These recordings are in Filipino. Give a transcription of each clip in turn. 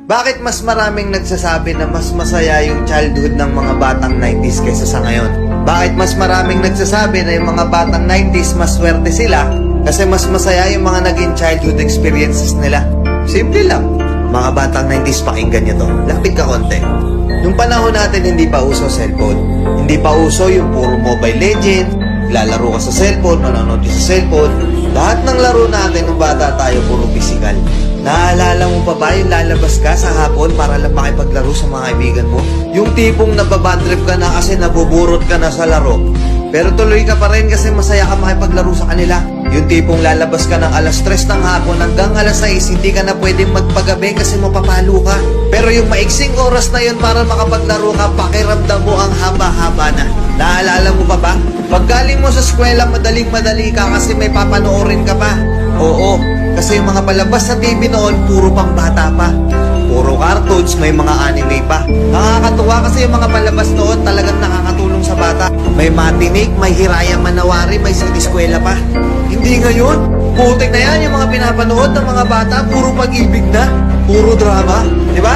Bakit mas maraming nagsasabi na mas masaya yung childhood ng mga batang 90s kaysa sa ngayon? Bakit mas maraming nagsasabi na yung mga batang 90s mas swerte sila kasi mas masaya yung mga naging childhood experiences nila? Simple lang. Mga batang 90s, pakinggan nyo to. Lapit ka konti. Nung panahon natin hindi pa uso cellphone. Hindi pa uso yung puro Mobile Legend, lalaro ka sa cellphone, manonood ka sa cellphone. Lahat ng laro natin nung bata tayo puro physical. Naalala mo pa ba yung lalabas ka sa hapon para lang makipaglaro sa mga kaibigan mo? Yung tipong nababadtrip ka na kasi nabuburot ka na sa laro. Pero tuloy ka pa rin kasi masaya ka makipaglaro sa kanila. Yung tipong lalabas ka ng alas 3 ng hapon hanggang alas 6, hindi ka na pwedeng magpagabi kasi mapapalo ka. Pero yung maiksing oras na yun para makapaglaro ka, pakiramdam mo ang haba-haba na. Naalala mo pa ba? Pag galing mo sa eskwela, madaling-madali ka kasi may papanoorin ka pa. Oo, kasi yung mga palabas sa TV noon, puro pang bata pa. Puro cartoons, may mga anime pa. Nakakatuwa kasi yung mga palabas noon talagang nakakatulong sa bata. May matinik, may Hiraya Manawari, may siniskwela pa. Hindi ngayon. Putik na yan yung mga pinapanood ng mga bata, puro pag-ibig na, puro drama. Di ba?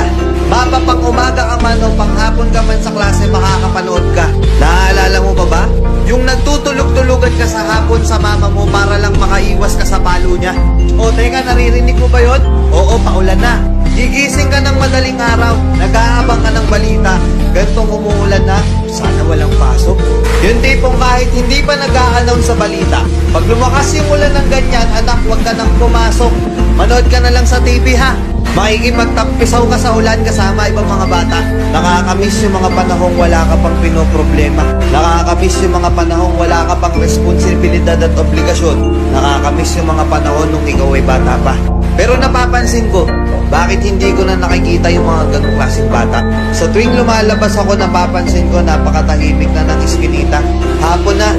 Mapapang umaga ka man o panghapon ka man sa klase, makakapanood ka. Naalala mo pa ba? Yung nagtutulog-tulugan ka sa hapon sa mama mo para lang makaiwas ka sa palo niya. O teka, naririnig mo ba yun? Oo, paulan na. Gigising ka ng madaling araw, nag-aabang ka ng balita, gantong umuulan na, sana walang pasok. Yung tipong kahit hindi pa nag-a-announce sa balita, pag lumakas yung ulan ng ganyan, anak, huwag ka nang pumasok. Manood ka na lang sa TV ha. Makikipagtampisaw ka sa ulan kasama ibang mga bata. Nakakamiss yung mga panahong wala ka pang pinoproblema. Nakakamiss yung mga panahong wala ka pang responsibilidad at obligasyon. Nakakamiss yung mga panahon nung ikaw ay bata pa. Pero napapansin ko, bakit hindi ko na nakikita yung mga ganong klaseng bata? Sa tuwing lumalabas ako, napapansin ko napakatahimik na ng iskinita. Hapon na,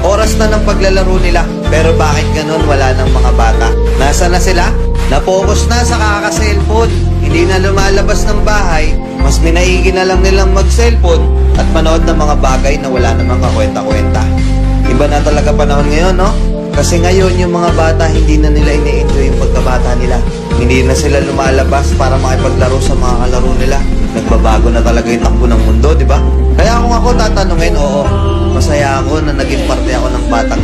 oras na ng paglalaro nila. Pero bakit ganon wala ng mga bata? Nasa na sila? Na-focus na sa kaka-cellphone. Hindi na lumalabas ng bahay. Mas minaigi na lang nilang mag-cellphone at manood ng mga bagay na wala namang kakwenta-kwenta. Iba na talaga panahon ngayon, no? Kasi ngayon yung mga bata hindi na nila ini-enjoy yung pagkabata nila. Hindi na sila lumalabas para makipaglaro sa mga kalaro nila. Nagbabago na talaga yung takbo ng mundo, di ba? Kaya kung ako tatanungin, oo, masaya ako na naging parte ako ng batang